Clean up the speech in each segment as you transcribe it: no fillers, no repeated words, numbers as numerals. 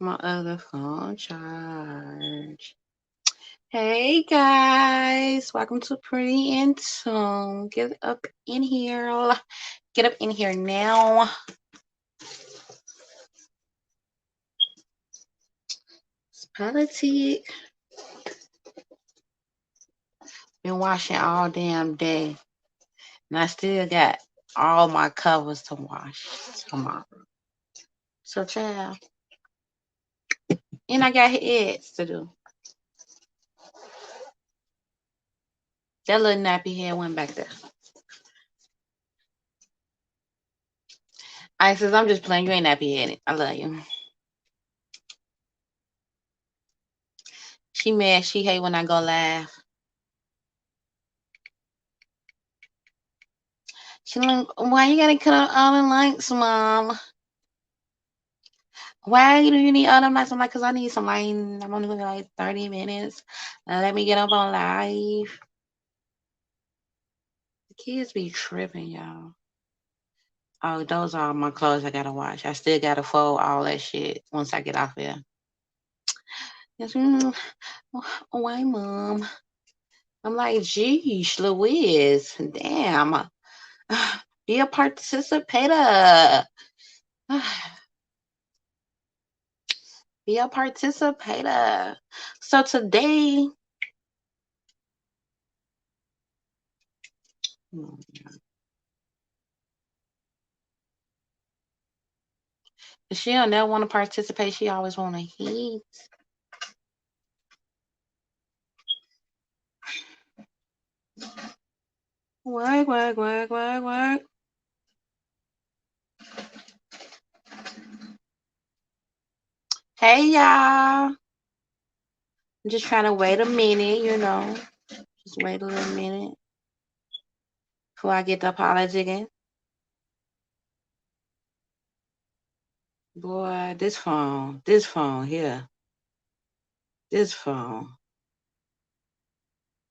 My other phone charge. Hey guys, welcome to PrettyInTune. Get up in here. Get up in here now. It's politic. Been washing all damn day. And I still got all my covers to wash tomorrow. So child. And I got heads to do. That little nappy head went back there. I says I'm just playing. You ain't nappy headed. I love you. She mad. She hate when I go live. She like, why you gotta cut out all the lights, mom? Why do you need all them lights? I'm like, cause I need some lighting. I'm only looking like 30 minutes. Let me get up on live. The kids be tripping, y'all. Oh, those are all my clothes I gotta wash. I still gotta fold all that shit once I get off here. Yes, why, mom? I'm like, geez, Louise, damn. Be a participator. Be a participator. So today, she don't never want to participate. She always want to eat. Work, work, work, work, work. Hey, y'all. I'm just trying to wait a minute, Just wait a little minute before I get the apology again. Boy, this phone here, this phone.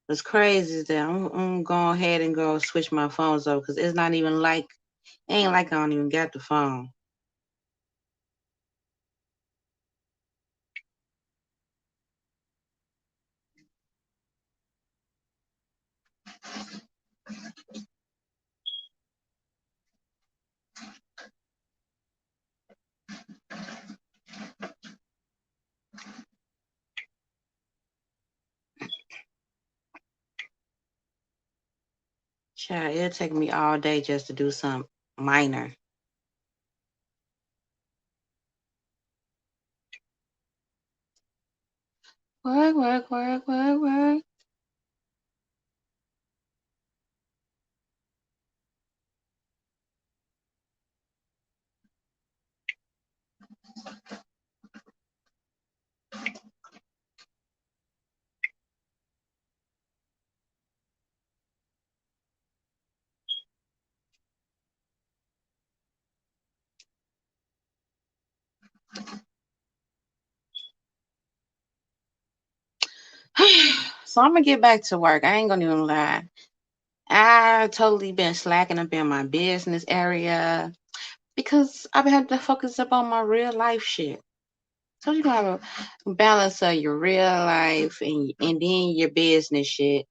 What's crazy is that I'm going ahead and go switch my phones up because it's not even like, ain't like I don't even got the phone. Child, it'll take me all day just to do some minor. Work, work, work, work, work. So I'm gonna get back to work. I ain't gonna even lie. I totally been slacking up in my business area because I've been having to focus up on my real life shit. So you gotta have a balance of your real life and then your business shit.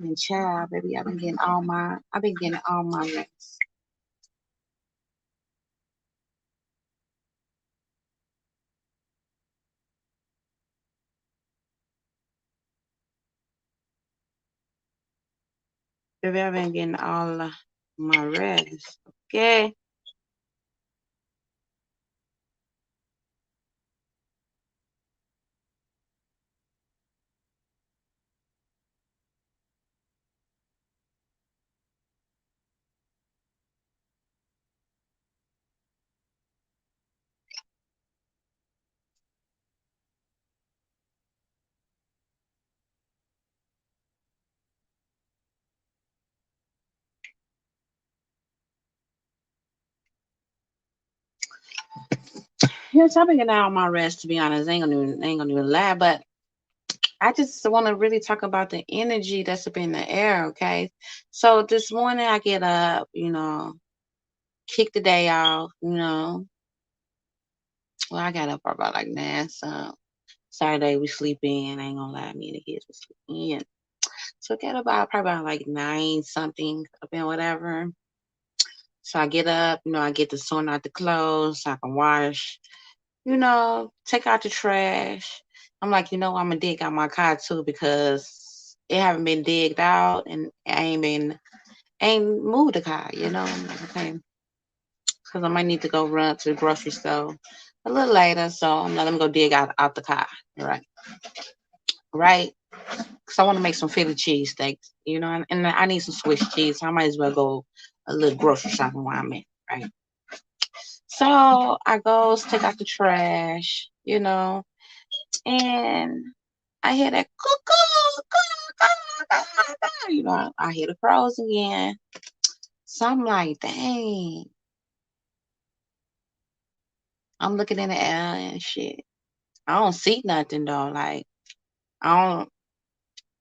And child, baby, I've been getting all my rest. Baby, I've been getting all of my rest. Okay. Yes, I've been getting all my rest to be honest. I ain't gonna even lie, but I just want to really talk about the energy that's up in the air, okay? So this morning I get up, kick the day off, Well, I got up about like 9, so Saturday we sleep in. I ain't gonna lie, me and the kids was sleeping in. So I get about probably about like 9 something up and whatever. So I get up, I get to sort out the clothes so I can wash, take out the trash. I'm like, I'm gonna dig out my car too because it haven't been digged out and ain't moved the car, I'm like, okay, because I might need to go run to the grocery store a little later. So I'm like, let me go dig out the car, right? Right? Because I want to make some Philly cheese steaks, and I need some Swiss cheese. So I might as well go a little grocery shopping while I'm in, right? So I go take out the trash, and I hear that cuckoo, I hear the crows again. So I'm like, dang. I'm looking in the air and shit. I don't see nothing though. Like I don't,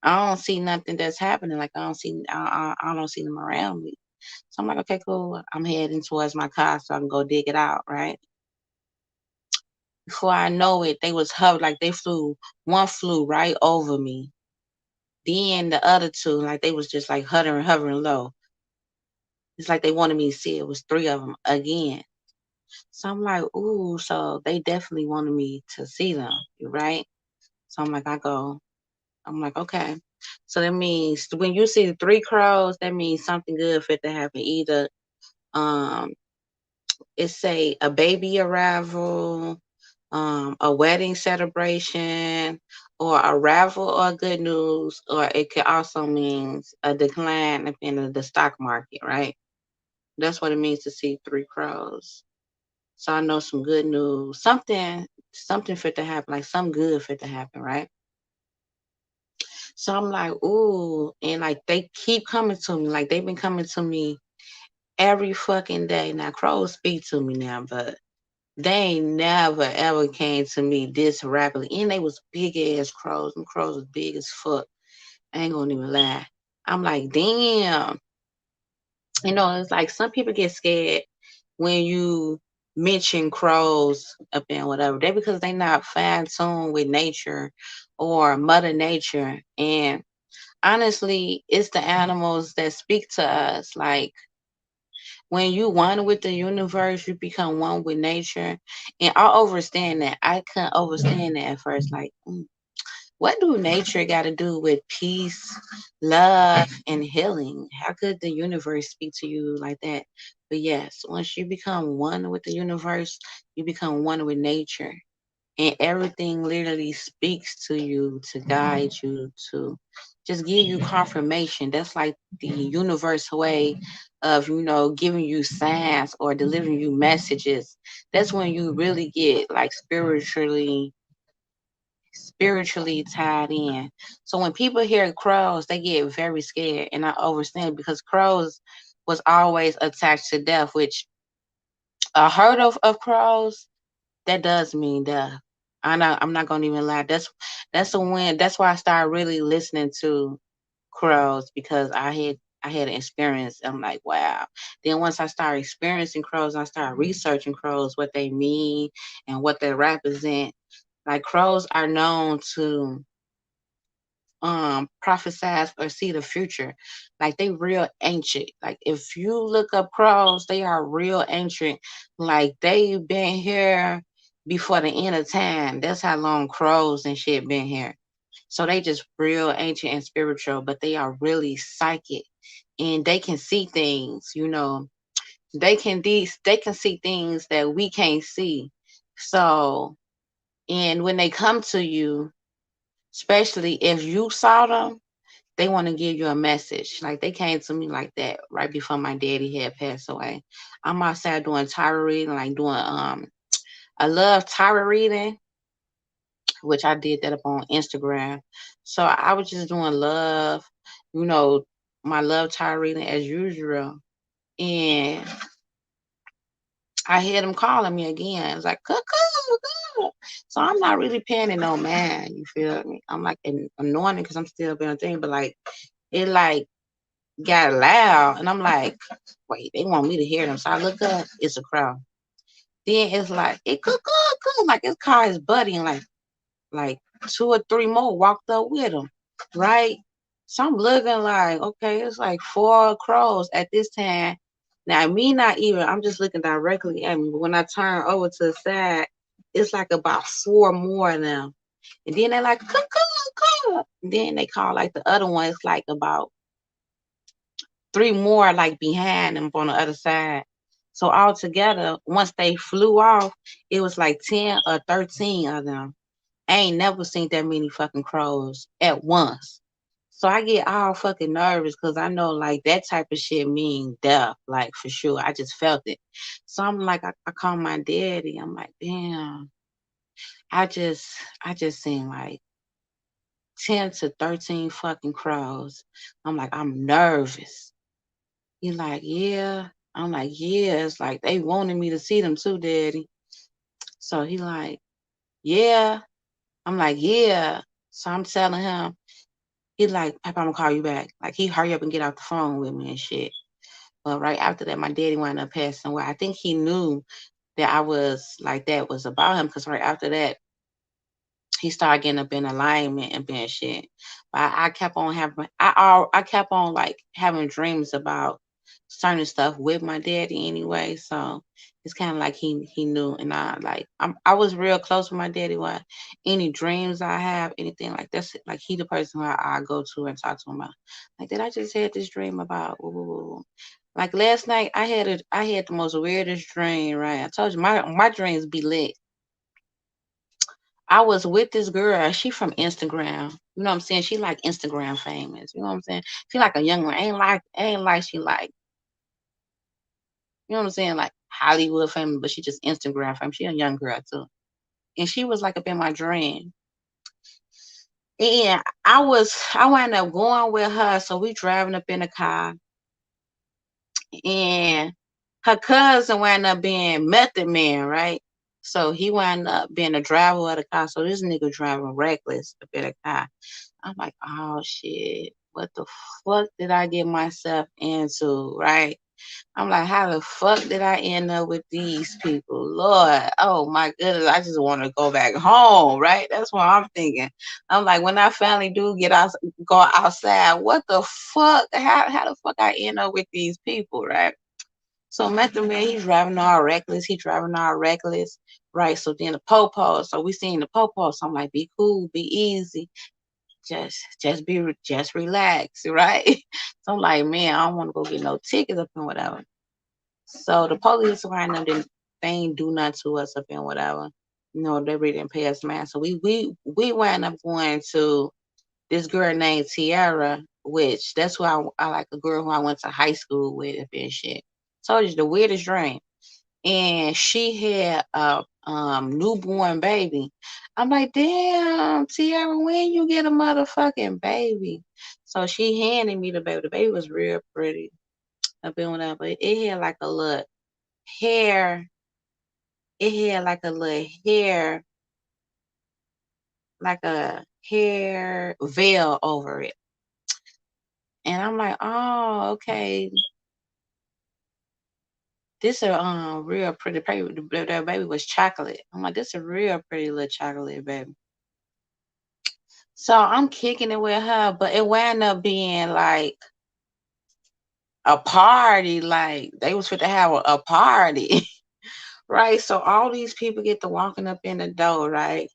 I don't see nothing that's happening. Like I don't see them around me. So I'm like, okay, cool. I'm heading towards my car so I can go dig it out, right? Before I know it, they was hovering, like one flew right over me. Then the other two, like they was just like hovering low. It's like they wanted me to see it. It was 3 of them again. So I'm like, ooh, so they definitely wanted me to see them, right? So I'm like, okay. So that means when you see the 3 crows, that means something good fit to happen. Either um it say a baby arrival, a wedding celebration, or arrival or good news, or it could also mean a decline in the stock market, right? That's what it means to see 3 crows. So I know some good news, something fit to happen, like some good fit to happen, right? So I'm like, ooh, and like they keep coming to me, like they've been coming to me every fucking day. Now crows speak to me now, but they ain't never ever came to me this rapidly. And they was big ass crows. Them crows was big as fuck. I ain't gonna even lie. I'm like, damn. It's like some people get scared when you mention crows up and whatever. They because they not fine tuned with nature or Mother Nature. And honestly, it's the animals that speak to us. Like when you one with the universe, you become one with nature. And I understand that. I couldn't understand that at first. Like, what do nature got to do with peace, love, and healing? How could the universe speak to you like that? But yes, once you become one with the universe, you become one with nature. And everything literally speaks to you to guide you, to just give you confirmation. That's like the universe way of giving you signs or delivering you messages. That's when you really get like spiritually tied in. So when people hear crows, they get very scared, and I understand because crows was always attached to death, which a herd of crows, that does mean death. I'm not gonna even lie. That's why I started really listening to crows, because I had an experience. I'm like, wow. Then once I started experiencing crows, I started researching crows, what they mean and what they represent. Like crows are known to prophesize or see the future. Like they real ancient. Like if you look up crows, they are real ancient. Like they've been here before the end of time. That's how long crows and shit been here. So they just real ancient and spiritual, but they are really psychic, and they can see things. They can see things that we can't see. So, and when they come to you, especially if you saw them, they want to give you a message. Like they came to me like that right before my daddy had passed away. I'm outside doing tarot reading, like doing I love tarot reading, which I did that up on Instagram. So I was just doing love, you know, my love tarot reading as usual. And I hear them calling me again. It's like, cuckoo, cuckoo. So I'm not really paying it no man. You feel me? I'm like annoying because I'm still being a thing, but like it like got loud, and I'm like, wait, they want me to hear them. So I look up, it's a crow. Then it's like, it cuckoo, cook. Like his car is buddy, and like 2 or 3 more walked up with him, right? So I'm looking like, okay, it's like 4 crows at this time. Now me not even, I'm just looking directly at me. But when I turn over to the side, it's like about 4 more of them. And then they like, cuckoo. Then they call like the other one. It's like about 3 more like behind them on the other side. So altogether, once they flew off, it was like 10 or 13 of them. I ain't never seen that many fucking crows at once. So I get all fucking nervous because I know like that type of shit mean death, like for sure. I just felt it. So I'm like, I call my daddy. I'm like, damn, I just I just seen like 10 to 13 fucking crows. I'm like, I'm nervous. He like, yeah. I'm like, yeah. It's like they wanted me to see them too, daddy. So he like, yeah. I'm like, yeah. So I'm telling him, he like, Papa, I'm gonna call you back. Like he hurry up and get off the phone with me and shit. But right after that, my daddy wound up passing away. I think he knew that I was like that was about him because right after that, he started getting up in alignment and being shit. But I kept on having I kept on like having dreams about certain stuff with my daddy anyway. So it's kind of like he knew, and I was real close with my daddy. What any dreams I have, anything like that's like he the person who I go to and talk to him about. Like did I just had this dream about? Ooh. Like last night I had the most weirdest dream. Right, I told you my dreams be lit. I was with this girl. She from Instagram. You know what I'm saying? She like Instagram famous. You know what I'm saying? She like a young one. Ain't like she like, you know what I'm saying? Like Hollywood famous, but she just Instagram famous. She a young girl too. And she was like up in my dream. And I wound up going with her. So we driving up in the car. And her cousin wound up being Method Man, right? So he wound up being the driver of the car. So this nigga driving reckless up in the car. I'm like, oh shit, what the fuck did I get myself into, right? I'm like, how the fuck did I end up with these people? Lord, oh my goodness, I just want to go back home, right? That's what I'm thinking. I'm like, when I finally do go outside, what the fuck? How the fuck I end up with these people, right? So Method Man, he's driving all reckless. He driving all reckless, right? So then the popo. So we seen the popo. So I'm like, be cool, be easy, just relax, right? So I'm like, man, I don't want to go get no tickets up and whatever. So the police around them didn't they ain't do nothing to us up and whatever. You know, they really didn't pay us man. So we wound up going to this girl named Tiara, which that's who I like a girl who I went to high school with and shit. Told you the weirdest dream. And she had a newborn baby. I'm like, damn, Tiara, when you get a motherfucking baby? So she handed me the baby. The baby was real pretty. I've been with her, but it had like a little hair. It had like a little hair, like a hair veil over it. And I'm like, oh, okay. This a real pretty baby. That baby was chocolate. I'm like, this a real pretty little chocolate baby. So I'm kicking it with her, but it wound up being like a party. Like they was fit to have a party, right? So all these people get to walking up in the door, right?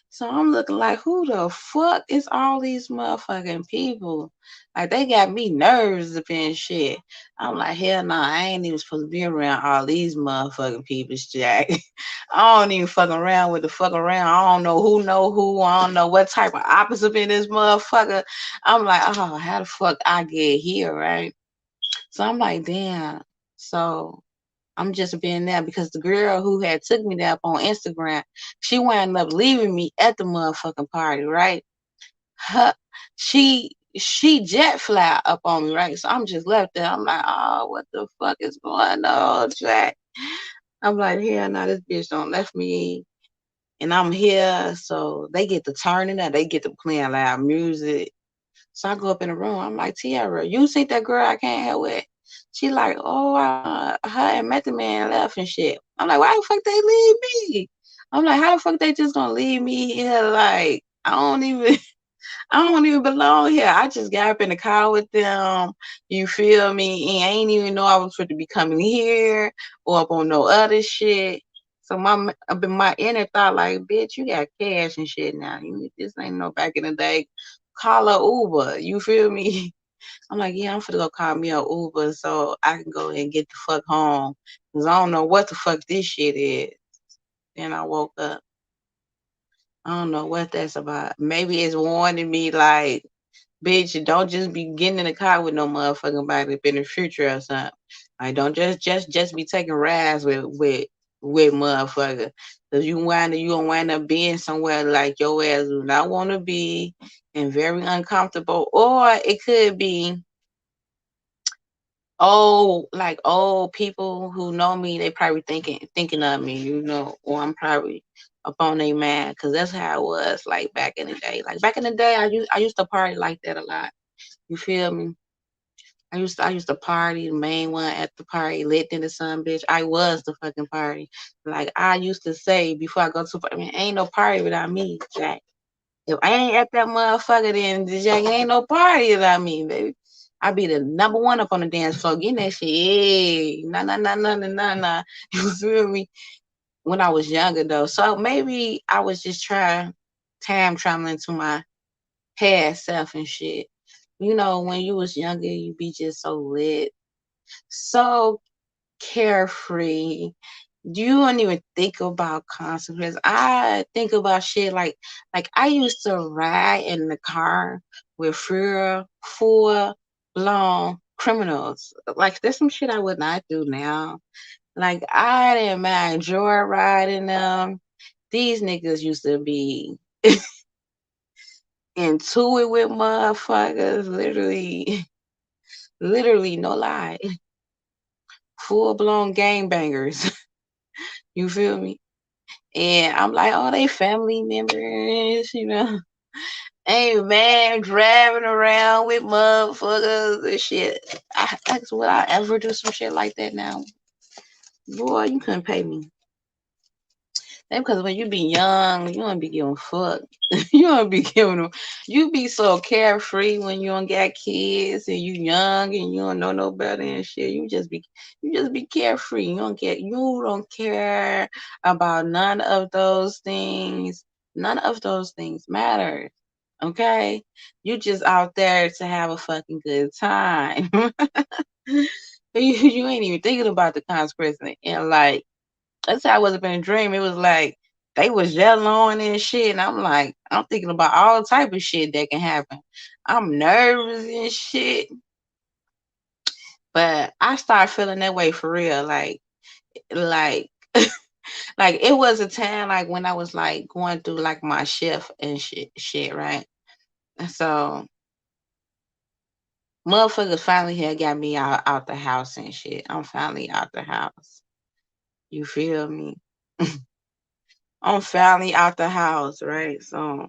So I'm looking like, who the fuck is all these motherfucking people? Like they got me nerves up and shit. I'm like, hell no, I ain't even supposed to be around all these motherfucking people, Jack. I don't even fuck around with the fuck around. I don't know who. I don't know what type of opposite in this motherfucker. I'm like, oh, how the fuck I get here, right? So I'm like, damn. So I'm just being there because the girl who had took me there up on Instagram, she wound up leaving me at the motherfucking party, right? Her, she jet fly up on me, right? So I'm just left there. I'm like, oh, what the fuck is going on, Jack? I'm like, hell no, this bitch don't left me. And I'm here, so they get to turning up, they get to playing loud music. So I go up in the room. I'm like, Tiara, you see that girl I can't help with? She like, oh, her and Method Man left and shit. I'm like, why the fuck they leave me? I'm like, how the fuck they just gonna leave me here? Like, I don't even belong here. I just got up in the car with them. You feel me? And I ain't even know I was supposed to be coming here or up on no other shit. So my inner thought like, bitch, you got cash and shit now. This ain't no back in the day. Call a Uber. You feel me? I'm like, yeah, I'm finna go call me a Uber so I can go and get the fuck home. Cause I don't know what the fuck this shit is. Then I woke up. I don't know what that's about. Maybe it's warning me like, bitch, don't just be getting in the car with no motherfucking body up in the future or something. Like, don't just be taking rides with motherfucker. Cause you gonna wind up being somewhere like your ass do not want to be and very uncomfortable. Or it could be old people who know me, they probably thinking of me, or I'm probably up on their mind, cause that's how it was like back in the day. Like back in the day, I used to party like that a lot. You feel me? I used to party, the main one at the party, lit in the sun, bitch. I was the fucking party. Like I used to say before I go to, I mean, ain't no party without me, Jack. If I ain't at that motherfucker, then Jack ain't no party without me, baby. I be the number one up on the dance floor, getting that shit. Hey, nah, nah, nah, nah, nah, nah, nah. You feel me? When I was younger though, so maybe I was just trying time traveling to my past self and shit. When you was younger, you be just so lit, so carefree. You don't even think about consequences. I think about shit like I used to ride in the car with full blown criminals. Like there's some shit I would not do now. Like I didn't mind joyriding them. These niggas used to be into it with motherfuckers, literally, literally, no lie, full blown gangbangers. You feel me? And I'm like, oh, they family members. Hey man, driving around with motherfuckers and shit. Would I ever do some shit like that now? Boy, you couldn't pay me. That's because when you be young, you don't be giving a fuck. You don't be giving them. You be so carefree when you don't got kids and you young and you don't know no better and shit. You just be carefree. You don't care about none of those things. None of those things matter. Okay? You just out there to have a fucking good time. You ain't even thinking about the consequences. And like that's how it was up in a dream. It was like they was yelling and shit, and I'm like, I'm thinking about all type of shit that can happen. I'm nervous and shit, but I started feeling that way for real. Like, like it was a time like when I was like going through like my shift and shit, right? And so motherfuckers finally had got me out the house and shit. I'm finally out the house. You feel me? I'm finally out the house, right? So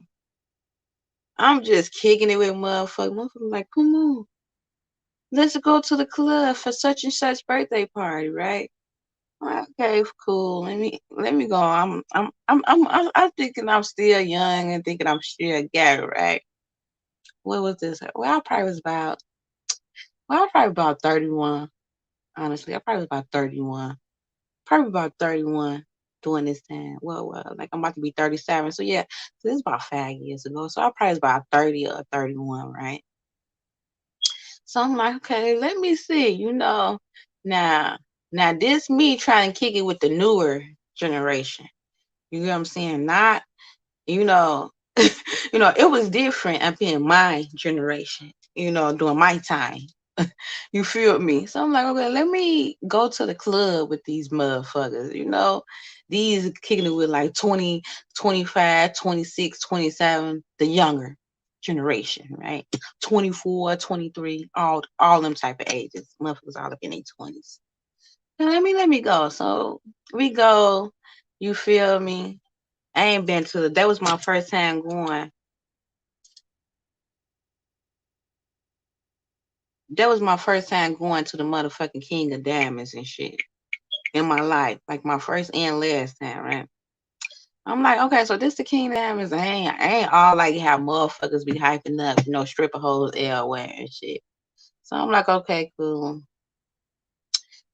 I'm just kicking it with motherfuckers. Motherfuckers like, come on, let's go to the club for such and such birthday party, right? I'm like, okay, cool. Let me go. I'm thinking I'm still young and thinking I'm still got it, right? What was this? Well, I probably about 31. Honestly, I probably was about 31. Probably about 31 during this time. Well, like I'm about to be 37. So yeah, so this is about 5 years ago. So I probably was about 30 or 31, right? So I'm like, okay, let me see, Now, now this me trying to kick it with the newer generation. You know what I'm saying? Not, you know, it was different up in my generation, during my time. You feel me? So I'm like, okay, let me go to the club with these motherfuckers, these kicking it with like 20, 25, 26, 27, the younger generation, right? 24, 23, all them type of ages. Motherfuckers all up in their 20s. So let me go. So we go, you feel me? I ain't been that was my first time going. That was my first time going to the motherfucking King of Diamonds and shit in my life. Like my first and last time, right? I'm like, okay, so this the King Diamonds. I ain't all like how motherfuckers be hyping up, stripper hoes everywhere and shit. So I'm like, okay, cool.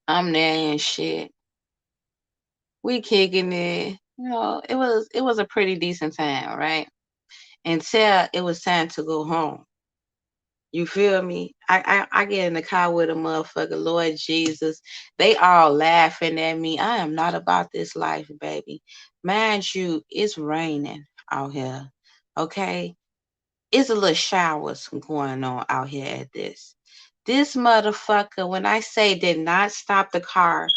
I'm there and shit. We kicking it. It was a pretty decent time, right? Until it was time to go home. You feel me? I get in the car with a motherfucker, Lord Jesus. They all laughing at me. I am not about this life, baby. Mind you, it's raining out here. Okay? It's a little showers going on out here at this. This motherfucker, when I say did not stop the car,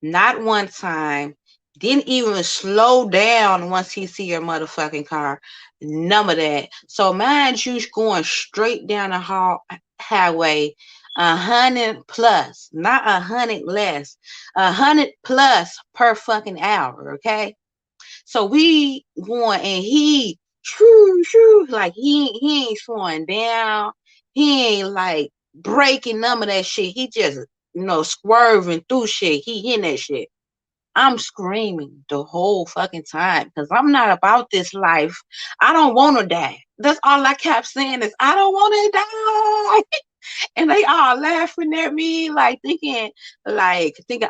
not one time, didn't even slow down once he see your motherfucking car. None of that. So mind you, going straight down the highway, 100 plus, not 100 less, 100 plus per fucking hour. Okay, so we going and he shoo shoo like he ain't slowing down. He ain't like breaking none of that shit. He just swerving through shit. He hitting that shit. I'm screaming the whole fucking time because I'm not about this life. I don't want to die. That's all I kept saying is I don't want to die. And they all laughing at me, thinking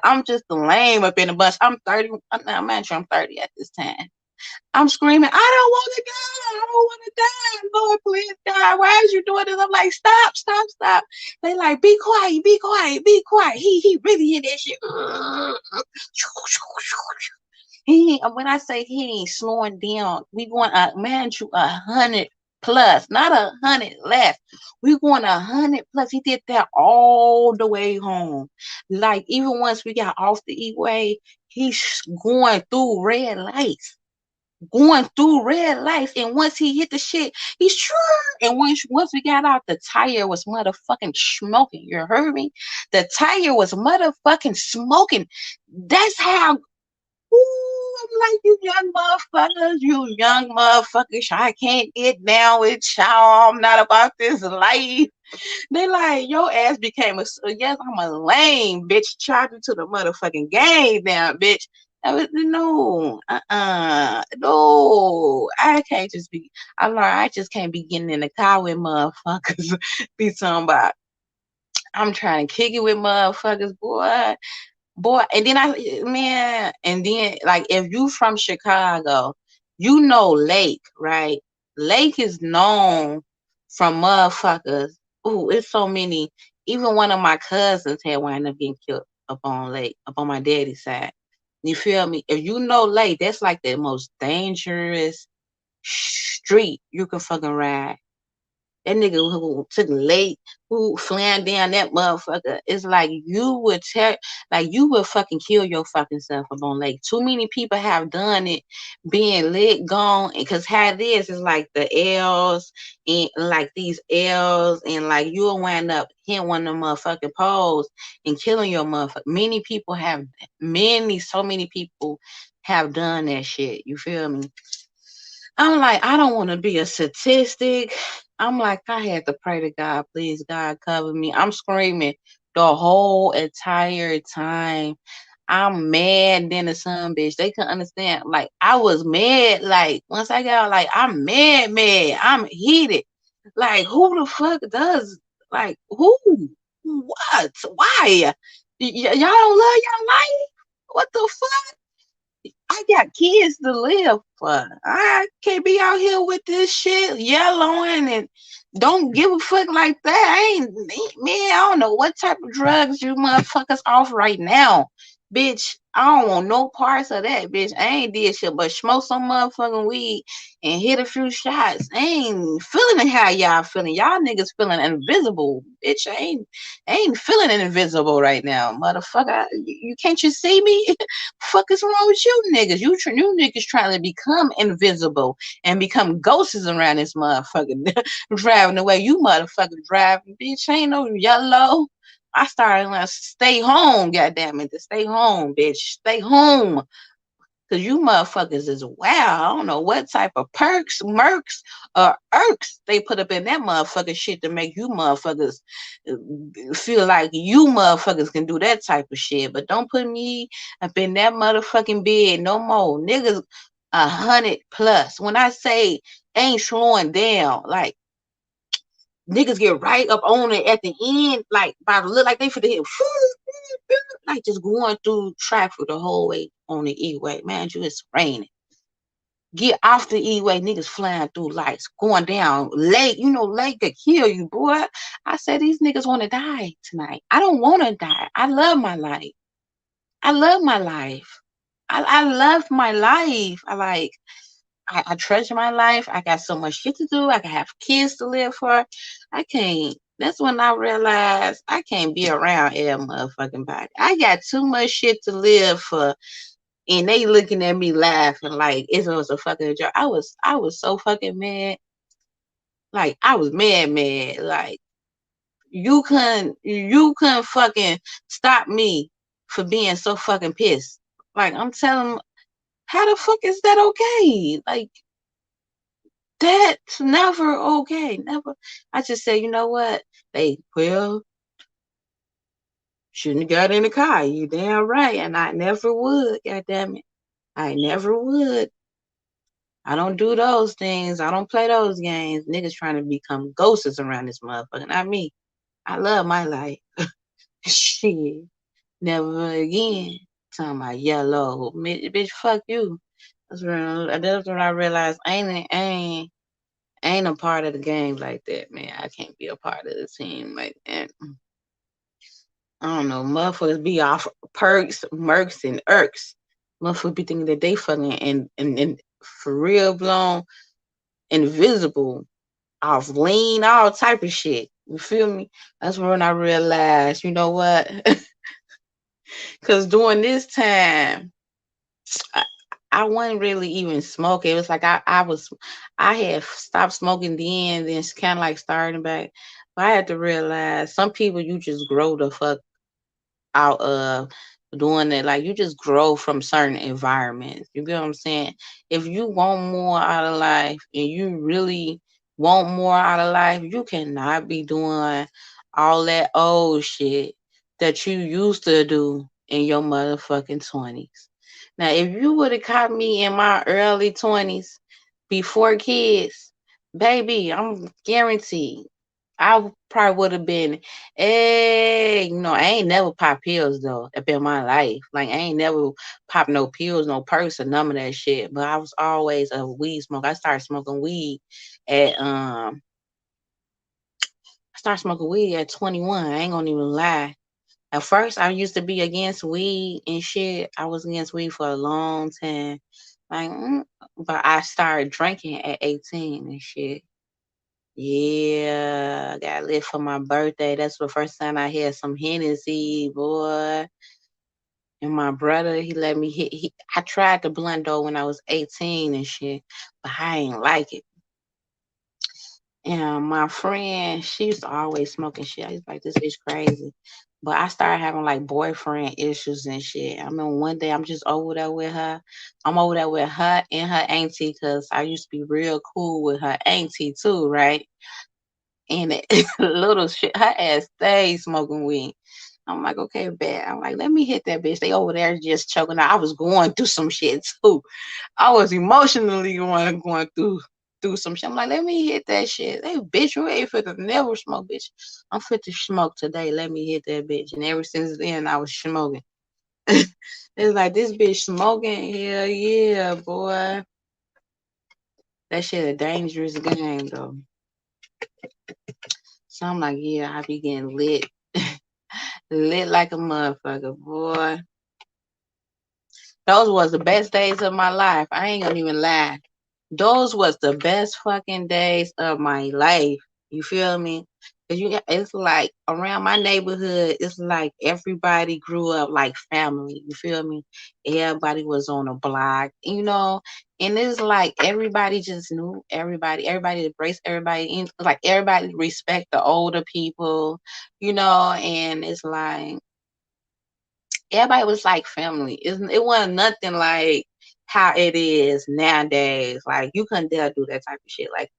I'm just the lame up in the bunch. I'm 30. I'm sure I'm 30 at this time. I'm screaming, I don't want to die. I don't want to die. Lord, please, God, why is you doing this? I'm like, stop, stop, stop. They like, be quiet, be quiet, be quiet. He really in that shit. When I say he ain't slowing down, we going man you 100 plus, not 100 less. We going 100 plus. He did that all the way home. Like even once we got off the E-way, he's going through red lights. Going through red lights, and once he hit the shit, he's sure. And once we got out, the tire was motherfucking smoking. You heard me? The tire was motherfucking smoking. That's how. Ooh, I'm like, you young motherfuckers. I can't get down with y'all. I'm not about this life. They like, your ass became yes, I'm a lame bitch. Charged to the motherfucking game now, bitch. No, no, I can't just be. I learned I just can't be getting in the car with motherfuckers. Be talking about I'm trying to kick it with motherfuckers, boy. And then and then like if you from Chicago, Lake, right? Lake is known from motherfuckers. Ooh, it's so many. Even one of my cousins had wound up getting killed up on Lake, up on my daddy's side. You feel me? If you know Lake, that's like the most dangerous street you can fucking ride. That nigga who took late, who flying down that motherfucker, it's like you would fucking kill your fucking self up on lake. Too many people have done it, being lit, gone, because how it is like the L's and like these L's, and like you'll wind up hitting one of them motherfucking poles and killing your motherfucker. So many people have done that shit. You feel me? I'm like, I don't want to be a statistic. I'm like, I had to pray to God, please, God, cover me. I'm screaming the whole entire time. I'm mad than the son bitch. They couldn't understand. Like, I was mad. Like, once I got out, like, I'm mad. I'm heated. Like, who the fuck does, like, who? What? Why? Y'all don't love your life? What the fuck? I got kids to live for. I can't be out here with this shit yellowing and don't give a fuck like that. I don't know what type of drugs you motherfuckers off right now. Bitch, I don't want no parts of that, bitch. I ain't did shit but smoke some motherfucking weed and hit a few shots. I ain't feeling how y'all feeling. Y'all niggas feeling invisible. Bitch, I ain't feeling invisible right now, motherfucker. You can't you see me? Fuck is wrong with you niggas? You niggas trying to become invisible and become ghosts around this motherfucker driving the way you motherfucker driving. Bitch, ain't no yellow. I started like, stay home, goddamn it. To stay home, bitch. Stay home. Cause you motherfuckers is wow. I don't know what type of perks, mercs, or irks they put up in that motherfucking shit to make you motherfuckers feel like you motherfuckers can do that type of shit. But don't put me up in that motherfucking bed no more. Niggas, 100+. When I say ain't slowing down, like niggas get right up on it at the end, like by the look like they finna hit, like just going through traffic the whole way on the E-way. Man, you it's raining. Get off the E-way, niggas flying through lights, going down. Late, late could kill you, boy. I said these niggas want to die tonight. I don't want to die. I love my life. I love my life. I love my life. I treasure my life. I got so much shit to do. I can have kids to live for. I can't. That's when I realized I can't be around every motherfucking body. I got too much shit to live for, and they looking at me laughing like it was a fucking joke. I was so fucking mad. Like I was mad. Like you couldn't fucking stop me for being so fucking pissed. Like I'm telling them, how the fuck is that okay? Like that's never okay. Never. I just say, you know what? Shouldn't have got in the car. You damn right. And I never would. God damn it. I never would. I don't do those things. I don't play those games. Niggas trying to become ghosts around this motherfucker. Not me. I love my life. Shit. Never again. Talking about yellow. Bitch, fuck you. That's when I realized I ain't a part of the game like that, man. I can't be a part of the team like that. I don't know. Motherfuckers be off perks, mercs, and irks. Motherfuckers be thinking that they fucking and for real blown invisible off lean, all type of shit. You feel me? That's when I realized, you know what? Because during this time, I wasn't really even smoking. It was like I had stopped smoking then it's kind of like starting back. But I had to realize some people you just grow the fuck out of doing it. Like you just grow from certain environments. You get what I'm saying? If you want more out of life and you really want more out of life, you cannot be doing all that old shit that you used to do in your motherfucking 20s. Now, if you would have caught me in my early 20s before kids, baby, I'm guaranteed I probably would have been, I ain't never popped pills though up in my life. Like I ain't never popped no pills, no perks or none of that shit. But I was always a weed smoker. I started smoking weed at 21. I ain't gonna even lie. At first I used to be against weed and shit. I was against weed for a long time. Like but I started drinking at 18 and shit. Yeah, I got lit for my birthday. That's the first time I had some Hennessy, boy. And my brother, he let me hit. I tried the blunt though when I was 18 and shit, but I ain't like it. And my friend, she used to always smoke and shit. I was like, this bitch crazy. But I started having like boyfriend issues and shit. I mean, one day I'm just over there with her. I'm over there with her and her auntie because I used to be real cool with her auntie too, right? And it, little shit, her ass stayed smoking weed. I'm like, okay, bad. I'm like, let me hit that bitch. They over there just choking out. I was going through some shit too. I was emotionally going through some shit. I'm like, let me hit that shit. Hey, bitch, you ain't fit to never smoke, bitch. I'm fit to smoke today. Let me hit that bitch. And ever since then, I was smoking. It's like this bitch smoking. Hell yeah, boy. That shit a dangerous game though. So I'm like, yeah, I be getting lit. Lit like a motherfucker, boy. Those was the best days of my life. I ain't gonna even lie. Those was the best fucking days of my life. You feel me? It's like around my neighborhood, it's like everybody grew up like family. You feel me? Everybody was on a block, and it's like everybody just knew everybody. Everybody embraced everybody. Like everybody respect the older people, and it's like everybody was like family. It wasn't nothing like how it is nowadays. Like you couldn't dare do that type of shit. Like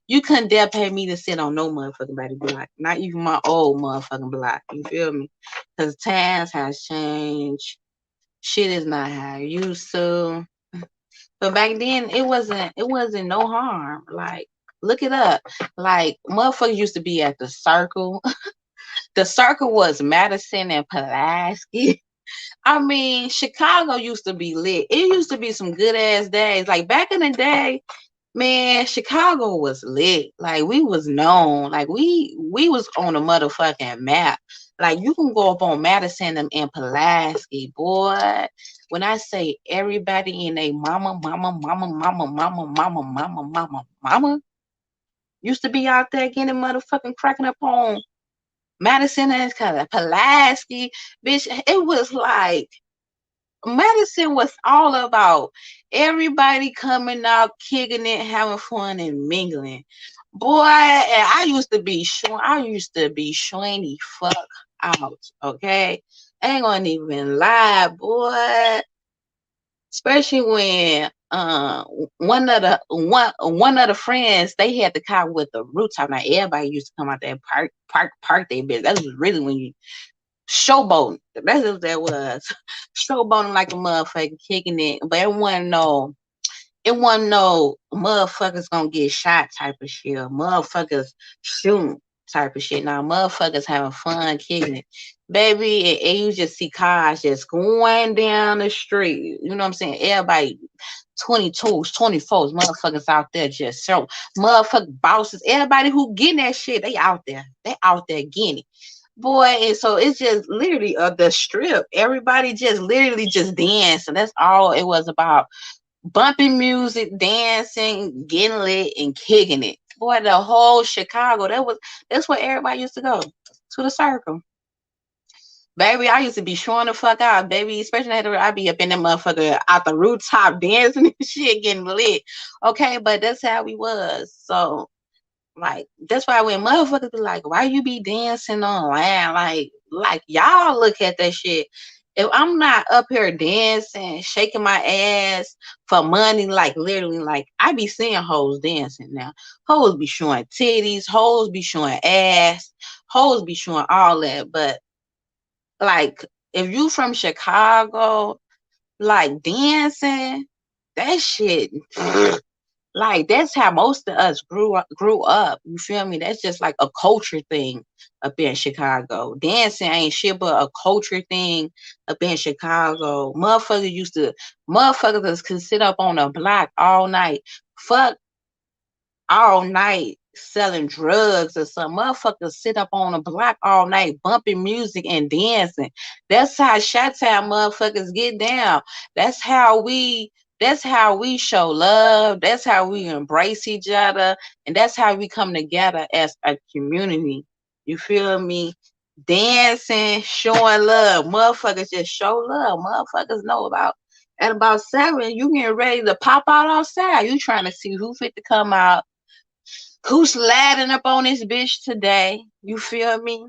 you couldn't dare pay me to sit on no motherfucking body block. Not even my old motherfucking block. You feel me? Because times has changed. Shit is not how it used to. But back then it wasn't no harm. Like, look it up. Like, motherfuckers used to be at the circle. The circle was Madison and Pulaski. I mean, Chicago used to be lit. It used to be some good ass days. Like back in the day, man, Chicago was lit. Like we was known. Like we was on the motherfucking map. Like you can go up on Madison and Pulaski, boy. When I say everybody in a mama used to be out there getting motherfucking cracking up on Madison and Pulaski, bitch. It was like Madison was all about everybody coming out, kicking it, having fun, and mingling. Boy, and I used to be showing the fuck out. Okay, I ain't gonna even lie, boy. Especially when one of the friends they had the car with the rooftop. Now everybody used to come out there park their business. That was really when you showboating. That's what that was. Showboating like a motherfucker, kicking it. But it wasn't no motherfuckers gonna get shot type of shit. Motherfuckers shooting type of shit. Now motherfuckers having fun kicking it. Baby, and you just see cars just going down the street. You know what I'm saying? Everybody 22s, 24s, motherfuckers out there just so motherfucking bosses. Everybody who getting that shit, they out there. They out there getting it. Boy, and so it's just literally the strip. Everybody just literally just dancing. That's all it was about. Bumping music, dancing, getting lit, and kicking it. Boy, the whole Chicago, that's where everybody used to go. To the circle. Baby, I used to be showing the fuck out, baby. Especially after I be up in that motherfucker out the rooftop dancing and shit, getting lit. Okay, but that's how we was. So like that's why when motherfuckers be like, why you be dancing on land? Like y'all look at that shit. If I'm not up here dancing, shaking my ass for money, like literally, like I be seeing hoes dancing now. Hoes be showing titties, hoes be showing ass, hoes be showing all that. But like if you from Chicago, like dancing, that shit like that's how most of us grew up. You feel me? That's just like a culture thing up in Chicago. Dancing ain't shit but a culture thing up in Chicago. Motherfuckers can sit up on a block all night. Fuck all night selling drugs or some motherfuckers sit up on a block all night bumping music and dancing. That's how Chi-Town motherfuckers get down. That's how we that's how we show love. That's how we embrace each other. And that's how we come together as a community. You feel me? Dancing, showing love. Motherfuckers just show love. Motherfuckers know at about 7, you getting ready to pop out outside. You trying to see who fit to come out, who's ladding up on this bitch today. You feel me?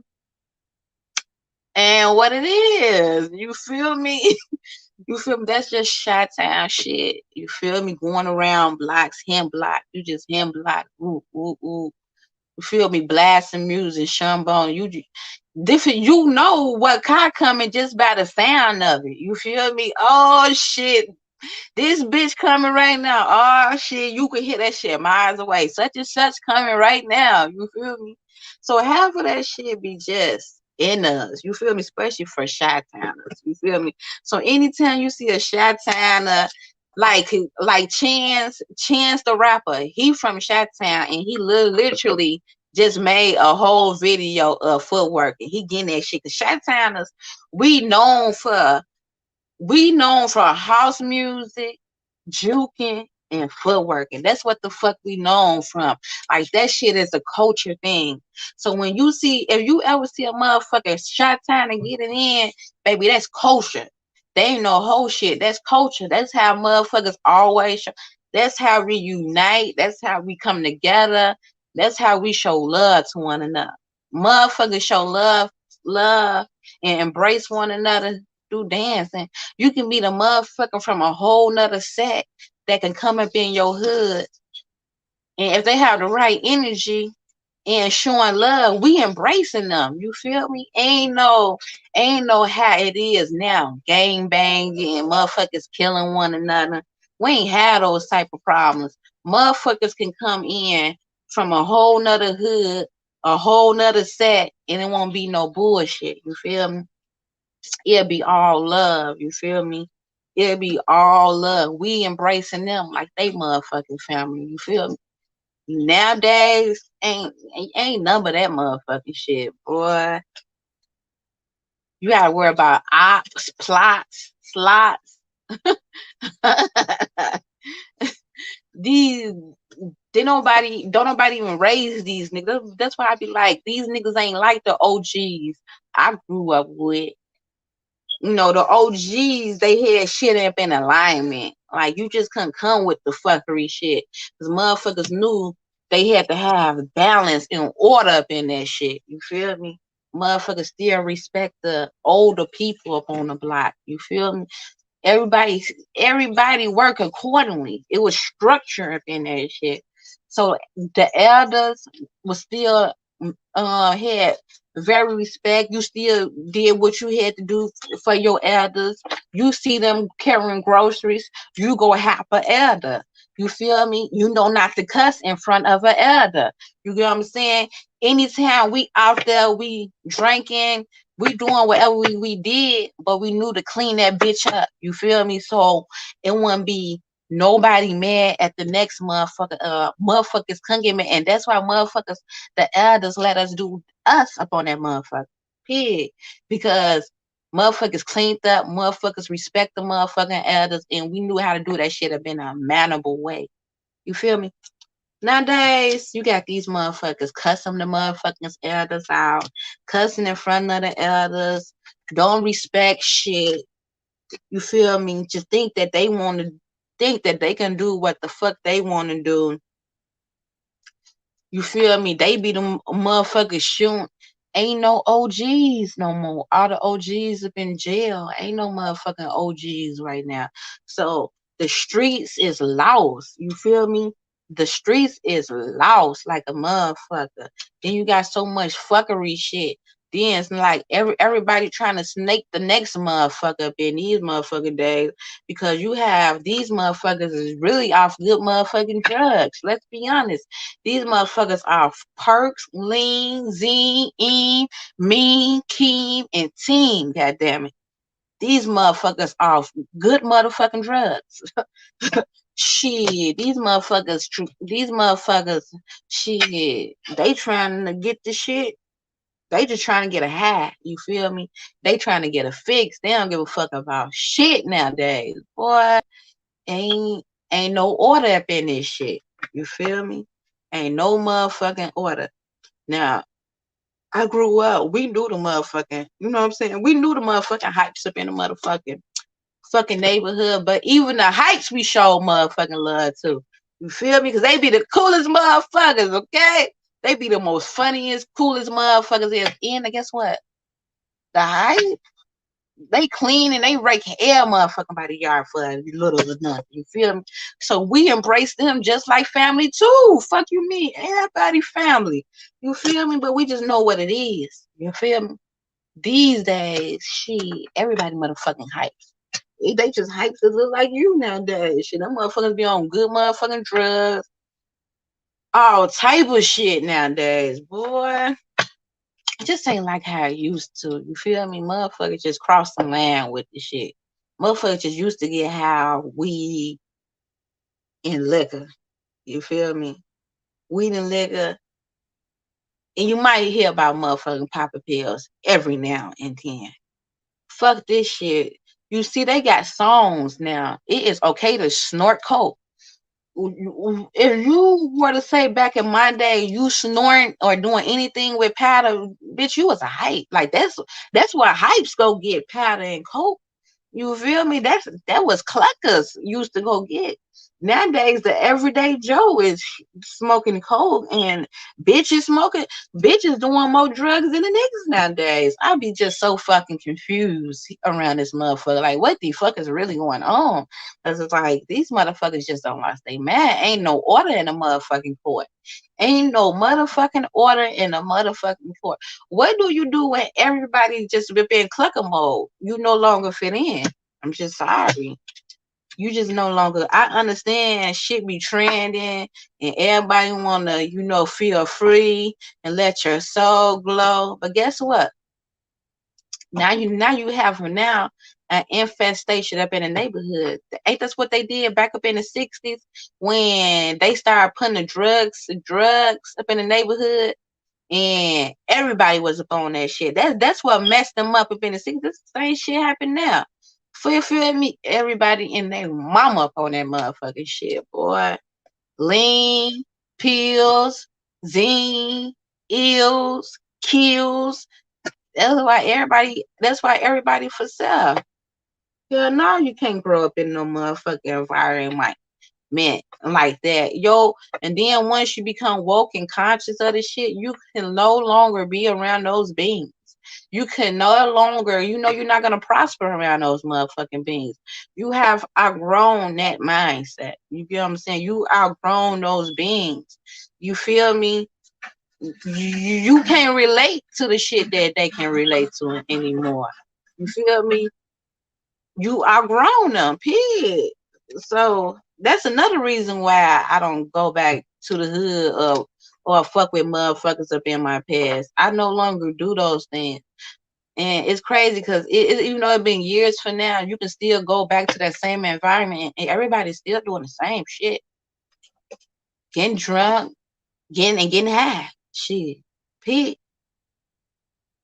And what it is. You feel me? You feel me? That's just Chi-Town shit. You feel me? Going around blocks, him block. You just him block. Ooh, ooh, ooh. You feel me? Blasting music, Shumbone. Different. You know what car coming just by the sound of it. You feel me? Oh shit. This bitch coming right now. Oh shit, you can hear that shit miles away. Such and such coming right now. You feel me? So half of that shit be just in us. You feel me? Especially for Chi-Towners. You feel me? So anytime you see a Chi-Towner, like Chance the rapper, he from Chi-Town and he literally just made a whole video of footwork and he getting that shit. The Chi-Towners, we known for house music, juking, and footwork. And that's what the fuck we known from. Like that shit is a culture thing. So if you ever see a motherfucker shot time and get it in, baby, that's culture. They ain't no whole shit. That's culture. That's how motherfuckers always show. That's how we unite. That's how we come together. That's how we show love to one another. Motherfuckers show love, and embrace one another through dancing. You can meet a motherfucker from a whole nother set that can come up in your hood. And if they have the right energy and showing love, we embracing them. You feel me? Ain't no how it is now. Gang banging, motherfuckers killing one another. We ain't had those type of problems. Motherfuckers can come in from a whole nother hood, a whole nother set, and it won't be no bullshit. You feel me? It'll be all love. You feel me? It'll be all love. We embracing them like they motherfucking family. You feel me? Nowadays, ain't none of that motherfucking shit, boy. You gotta worry about ops, plots, slots. These don't nobody even raise these niggas. That's why I be like, these niggas ain't like the OGs I grew up with. You know, the OGs, they had shit up in alignment. Like, you just couldn't come with the fuckery shit. Because motherfuckers knew they had to have balance and order up in that shit. You feel me? Motherfuckers still respect the older people up on the block. You feel me? Everybody work accordingly. It was structure up in that shit. So the elders was still had very respect. You still did what you had to do for your elders. You see them carrying groceries, you go help an elder. You feel me? You know not to cuss in front of an elder. You get what I'm saying? Anytime we out there, we drinking, we doing whatever we did, but we knew to clean that bitch up. You feel me? So it wouldn't be nobody mad at the next motherfucker. Motherfuckers couldn't get mad, and that's why motherfuckers, the elders, let us do us up on that motherfucker. Pig, because motherfuckers cleaned up, motherfuckers respect the motherfucking elders, and we knew how to do that shit up in a mannerable way. You feel me? Nowadays, you got these motherfuckers cussing the motherfucking elders out, cussing in front of the elders, don't respect shit. You feel me? Just think that they can do what the fuck they want to do. You feel me? They be them motherfuckers shooting. Ain't no OGs no more. All the OGs up in jail. Ain't no motherfucking OGs right now. So the streets is lost. You feel me? The streets is lost like a motherfucker. Then you got so much fuckery shit. Then it's like everybody trying to snake the next motherfucker up in these motherfucking days, because you have these motherfuckers is really off good motherfucking drugs. Let's be honest. These motherfuckers are perks, lean, zine, mean, keem, and team. Goddamn it. These motherfuckers are good motherfucking drugs. Shit, these motherfuckers, shit, they trying to get the shit. They just trying to get a high. You feel me? They trying to get a fix. They don't give a fuck about shit nowadays. Boy, ain't ain't no order up in this shit. You feel me? Ain't no motherfucking order. Now, I grew up, we knew the motherfucking, you know what I'm saying? We knew the motherfucking hypes up in the motherfucking fucking neighborhood, but even the hypes we show motherfucking love too. You feel me? Because they be the coolest motherfuckers, okay? They be the most funniest, coolest motherfuckers is. And guess what? The hype, they clean and they rake air motherfucking by the yard for a little or nothing. You feel me? So we embrace them just like family too. Fuck you me. Everybody family. You feel me? But we just know what it is. You feel me? These days, everybody motherfucking hypes. They just hypes that look like you nowadays. Shit, them motherfuckers be on good motherfucking drugs. All type of shit nowadays, boy. It just ain't like how it used to. You feel me? Motherfuckers just cross the line with the shit. Motherfuckers just used to get high, weed, and liquor. You feel me? Weed and liquor. And you might hear about motherfucking popping pills every now and then. Fuck this shit. You see, they got songs now. It is okay to snort coke. If you were to say back in my day, you snoring or doing anything with powder, bitch, you was a hype. Like that's what hypes go get, powder and coke. You feel me? That was cluckers used to go get. Nowadays, the everyday Joe is smoking coke, and bitches doing more drugs than the niggas nowadays. I be just so fucking confused around this motherfucker. Like, what the fuck is really going on? Because it's like, these motherfuckers just don't lost they mad. Ain't no order in a motherfucking court. Ain't no motherfucking order in a motherfucking court. What do you do when everybody just been in clucker mode? You no longer fit in. I'm just sorry. You just no longer. I understand shit be trending and everybody wanna, feel free and let your soul glow. But guess what? Now you have now an infestation up in the neighborhood. Ain't that's what they did back up in the 60s when they started putting the drugs up in the neighborhood and everybody was up on that shit. That's what messed them up in the 60s. This same shit happen now. Feel me? Everybody in their mama up on that motherfucking shit, boy. Lean, pills, zine, ills, kills. That's why everybody for sale. Yeah, no, you can't grow up in no motherfucking environment like that. Yo, and then once you become woke and conscious of the shit, you can no longer be around those beings. You can no longer, you're not gonna prosper around those motherfucking beings. You have outgrown that mindset. You get what I'm saying? You outgrown those beings. You feel me? You can't relate to the shit that they can relate to anymore. You feel me? You outgrown them, period. So that's another reason why I don't go back to the hood or fuck with motherfuckers up in my past. I no longer do those things. And it's crazy because even though it's been years from now, you can still go back to that same environment and everybody's still doing the same shit. Getting drunk, getting high. Shit. Pete.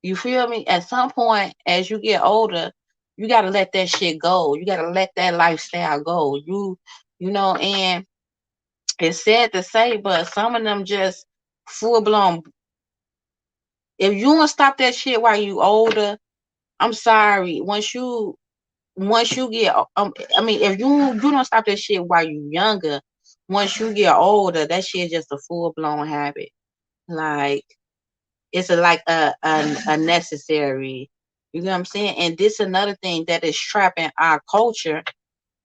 You feel me? At some point, as you get older, you gotta let that shit go. You gotta let that lifestyle go. And it's sad to say, but some of them just full blown. If you don't stop that shit while you older, I'm sorry. Once you get, if you don't stop that shit while you younger, once you get older, that shit just a full blown habit. Like it's a necessary. You know what I'm saying? And this another thing that is trapping our culture.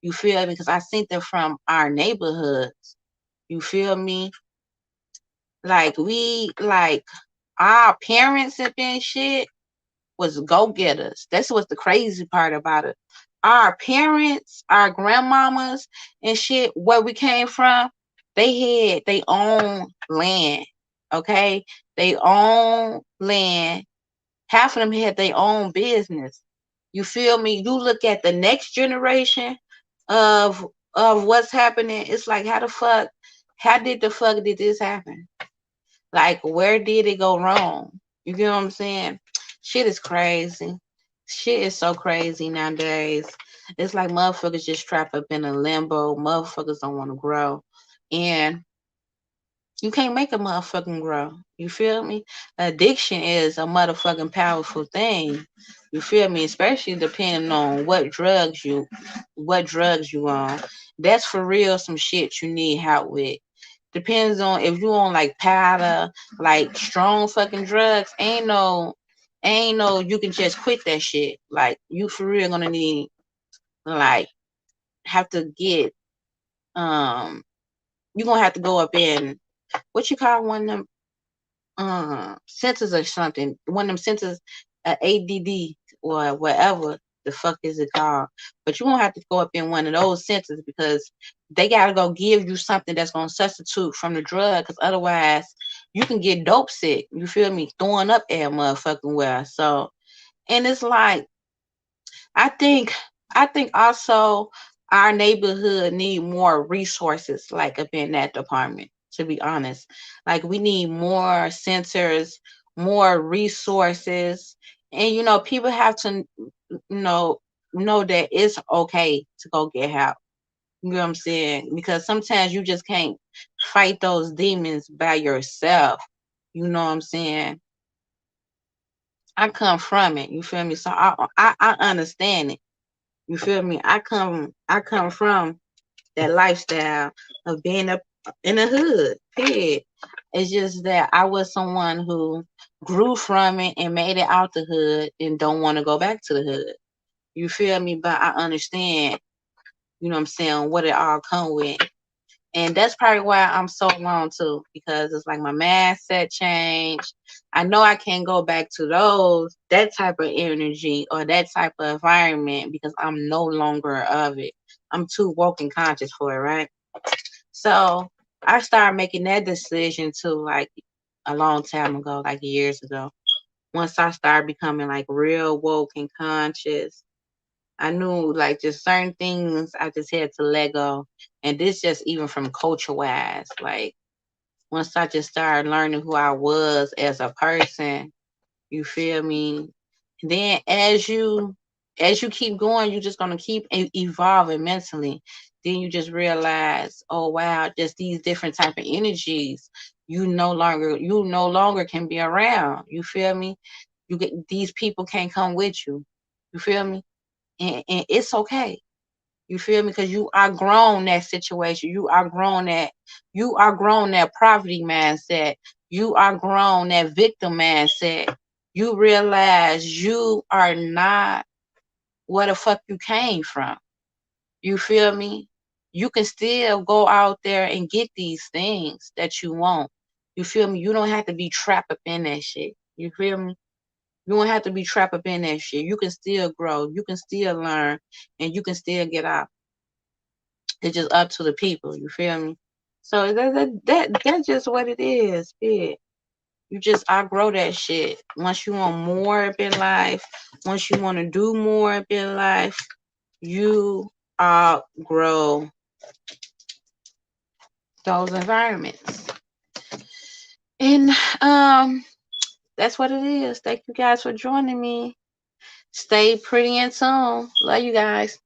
You feel me? Because I seen them from our neighborhoods. You feel me? Like our parents and been shit was go getters. That's what's the crazy part about it. Our parents, our grandmamas and shit, where we came from, they had their own land. Okay? They own land. Half of them had their own business. You feel me? You look at the next generation of what's happening. It's like how did the fuck did this happen? Like where did it go wrong? You get what I'm saying? Shit is crazy. Shit is so crazy nowadays. It's like motherfuckers just trapped up in a limbo. Motherfuckers don't want to grow. And you can't make a motherfucking grow. You feel me? Addiction is a motherfucking powerful thing. You feel me? Especially depending on what drugs you on. That's for real some shit you need help with. Depends on if you on like powder, like strong fucking drugs, ain't no you can just quit that shit. Like you for real gonna need like have to get you're gonna have to go up in what you call one of them centers or something. One of them centers, ADD or whatever the fuck is it called. But you won't have to go up in one of those centers because they gotta go give you something that's gonna substitute from the drug. Because otherwise, you can get dope sick. You feel me? Throwing up air, motherfucking well. So, and it's like I think I think also our neighborhood need more resources like up in that department, to be honest. Like we need more sensors, more resources. And people have to know know that it's okay to go get help. You know what I'm saying? Because sometimes you just can't fight those demons by yourself. You know what I'm saying? I come from it. You feel me? So I understand it. You feel me? I come from that lifestyle of being up in the hood. Period. It's just that I was someone who grew from it and made it out the hood and don't want to go back to the hood. You feel me? But I understand, what I'm saying, what it all come with. And that's probably why I'm so long too, because it's like my mindset changed. I know I can't go back to that type of energy or that type of environment because I'm no longer of it. I'm too woke and conscious for it, right? So I started making that decision too, like a long time ago, like years ago. Once I started becoming like real woke and conscious, I knew like just certain things I just had to let go. And this just even from culture wise, like once I just started learning who I was as a person, you feel me? Then as you keep going, you're just gonna keep evolving mentally. Then you just realize, oh wow, just these different type of energies you no longer can be around. You feel me? You get these people can't come with you. You feel me? And it's okay. You feel me? Because you outgrown that situation. You outgrown that poverty mindset. You outgrown that victim mindset. You realize you are not where the fuck you came from. You feel me? You can still go out there and get these things that you want. You feel me? You don't have to be trapped up in that shit. You feel me? You don't have to be trapped up in that shit. You can still grow. You can still learn, and you can still get out. It's just up to the people. You feel me? So that's just what it is. Yeah. You just outgrow that shit. Once you want more up in life, once you want to do more up in life, you outgrow those environments. And that's what it is. Thank you guys for joining me. Stay pretty in tune. Love you guys.